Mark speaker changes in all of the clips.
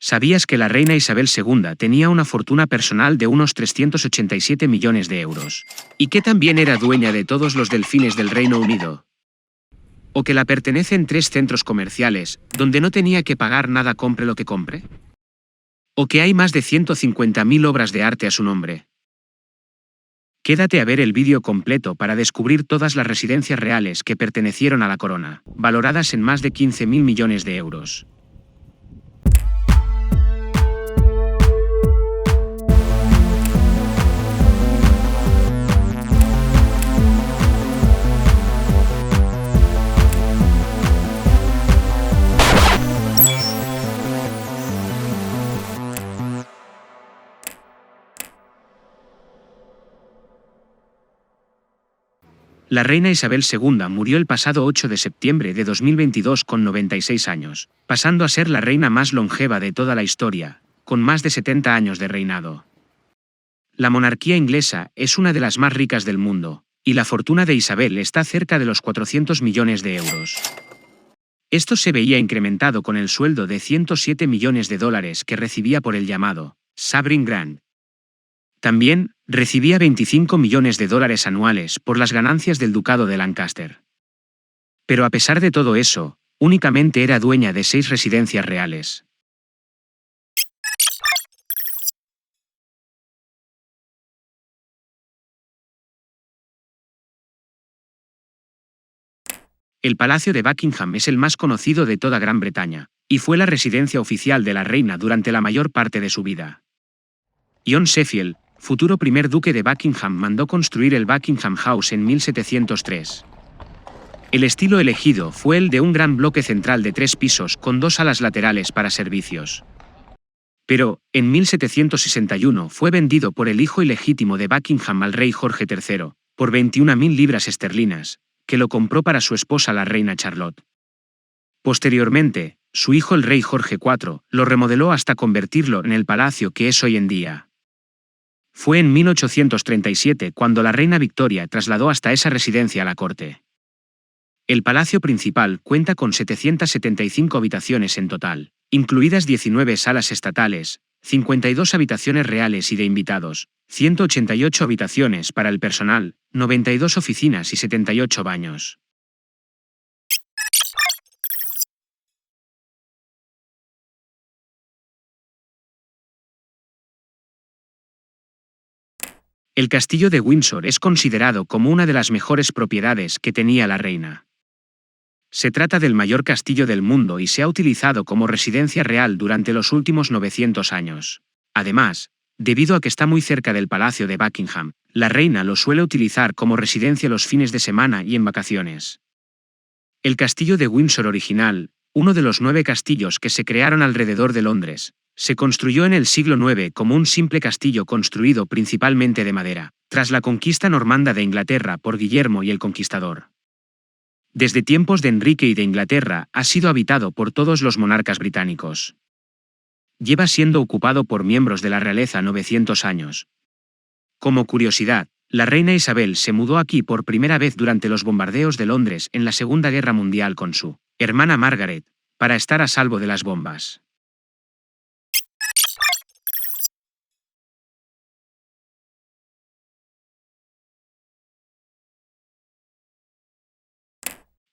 Speaker 1: ¿Sabías que la reina Isabel II tenía una fortuna personal de unos 387 millones de euros? ¿Y que también era dueña de todos los delfines del Reino Unido? ¿O que la pertenecen 3 centros comerciales, donde no tenía que pagar nada compre lo que compre? ¿O que hay más de 150.000 obras de arte a su nombre? Quédate a ver el vídeo completo para descubrir todas las residencias reales que pertenecieron a la corona, valoradas en más de 15.000 millones de euros. La reina Isabel II murió el pasado 8 de septiembre de 2022 con 96 años, pasando a ser la reina más longeva de toda la historia, con más de 70 años de reinado. La monarquía inglesa es una de las más ricas del mundo, y la fortuna de Isabel está cerca de los 400 millones de euros. Esto se veía incrementado con el sueldo de 107 millones de dólares que recibía por el llamado Sovereign Grant. También recibía 25 millones de dólares anuales por las ganancias del Ducado de Lancaster. Pero a pesar de todo eso, únicamente era dueña de 6 residencias reales. El Palacio de Buckingham es el más conocido de toda Gran Bretaña, y fue la residencia oficial de la reina durante la mayor parte de su vida. John Sheffield, futuro primer duque de Buckingham, mandó construir el Buckingham House en 1703. El estilo elegido fue el de un gran bloque central de 3 pisos con 2 alas laterales para servicios. Pero, en 1761 fue vendido por el hijo ilegítimo de Buckingham al rey Jorge III, por 21.000 libras esterlinas, que lo compró para su esposa la reina Charlotte. Posteriormente, su hijo el rey Jorge IV lo remodeló hasta convertirlo en el palacio que es hoy en día. Fue en 1837 cuando la reina Victoria trasladó hasta esa residencia a la corte. El palacio principal cuenta con 775 habitaciones en total, incluidas 19 salas estatales, 52 habitaciones reales y de invitados, 188 habitaciones para el personal, 92 oficinas y 78 baños. El castillo de Windsor es considerado como una de las mejores propiedades que tenía la reina. Se trata del mayor castillo del mundo y se ha utilizado como residencia real durante los últimos 900 años. Además, debido a que está muy cerca del Palacio de Buckingham, la reina lo suele utilizar como residencia los fines de semana y en vacaciones. El castillo de Windsor original, uno de los 9 castillos que se crearon alrededor de Londres, se construyó en el siglo IX como un simple castillo construido principalmente de madera, tras la conquista normanda de Inglaterra por Guillermo y el Conquistador. Desde tiempos de Enrique y de Inglaterra ha sido habitado por todos los monarcas británicos. Lleva siendo ocupado por miembros de la realeza 900 años. Como curiosidad, la reina Isabel se mudó aquí por primera vez durante los bombardeos de Londres en la Segunda Guerra Mundial con su hermana Margaret, para estar a salvo de las bombas.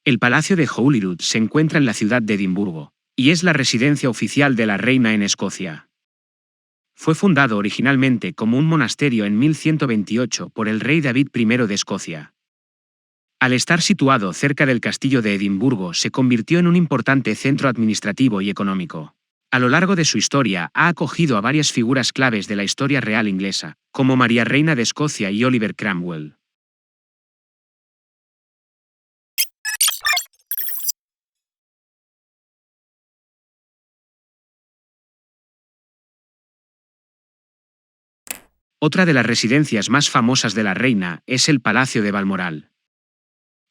Speaker 1: El Palacio de Holyrood se encuentra en la ciudad de Edimburgo, y es la residencia oficial de la reina en Escocia. Fue fundado originalmente como un monasterio en 1128 por el rey David I de Escocia. Al estar situado cerca del castillo de Edimburgo, se convirtió en un importante centro administrativo y económico. A lo largo de su historia ha acogido a varias figuras claves de la historia real inglesa, como María Reina de Escocia y Oliver Cromwell. Otra de las residencias más famosas de la reina es el Palacio de Balmoral.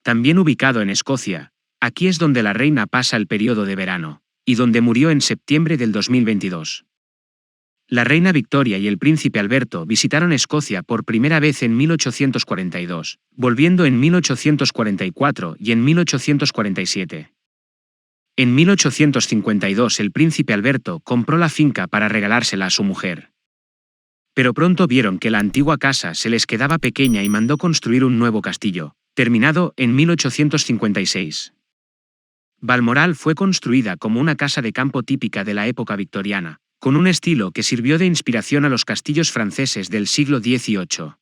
Speaker 1: También ubicado en Escocia, aquí es donde la reina pasa el periodo de verano, y donde murió en septiembre del 2022. La reina Victoria y el príncipe Alberto visitaron Escocia por primera vez en 1842, volviendo en 1844 y en 1847. En 1852 el príncipe Alberto compró la finca para regalársela a su mujer. Pero pronto vieron que la antigua casa se les quedaba pequeña y mandó construir un nuevo castillo, terminado en 1856. Balmoral fue construida como una casa de campo típica de la época victoriana, con un estilo que sirvió de inspiración a los castillos franceses del siglo XVIII.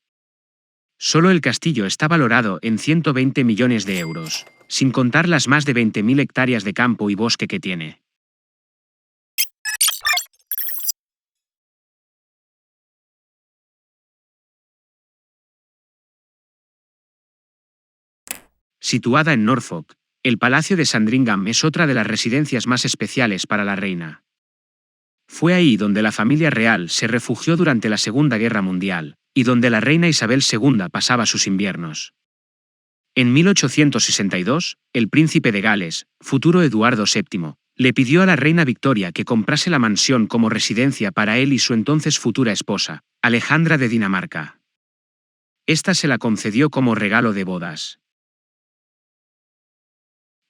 Speaker 1: Solo el castillo está valorado en 120 millones de euros, sin contar las más de 20.000 hectáreas de campo y bosque que tiene. Situada en Norfolk, el Palacio de Sandringham es otra de las residencias más especiales para la reina. Fue ahí donde la familia real se refugió durante la Segunda Guerra Mundial, y donde la reina Isabel II pasaba sus inviernos. En 1862, el príncipe de Gales, futuro Eduardo VII, le pidió a la reina Victoria que comprase la mansión como residencia para él y su entonces futura esposa, Alejandra de Dinamarca. Esta se la concedió como regalo de bodas.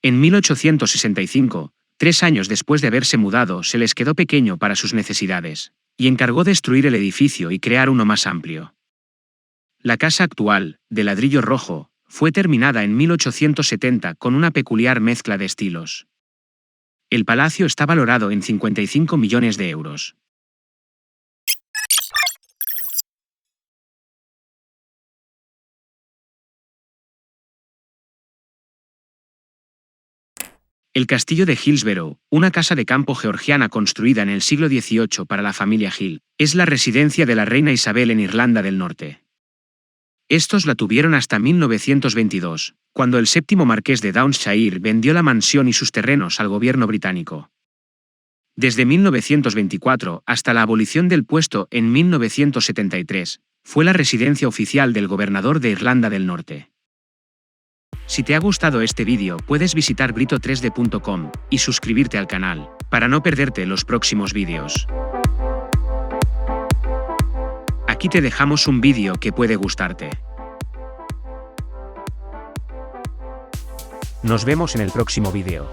Speaker 1: En 1865, 3 años después de haberse mudado, se les quedó pequeño para sus necesidades, y encargó destruir el edificio y crear uno más amplio. La casa actual, de ladrillo rojo, fue terminada en 1870 con una peculiar mezcla de estilos. El palacio está valorado en 55 millones de euros. El castillo de Hillsborough, una casa de campo georgiana construida en el siglo XVIII para la familia Hill, es la residencia de la reina Isabel en Irlanda del Norte. Estos la tuvieron hasta 1922, cuando el séptimo marqués de Downshire vendió la mansión y sus terrenos al gobierno británico. Desde 1924 hasta la abolición del puesto en 1973, fue la residencia oficial del gobernador de Irlanda del Norte. Si te ha gustado este vídeo, puedes visitar brito3d.com y suscribirte al canal, para no perderte los próximos vídeos. Aquí te dejamos un vídeo que puede gustarte. Nos vemos en el próximo vídeo.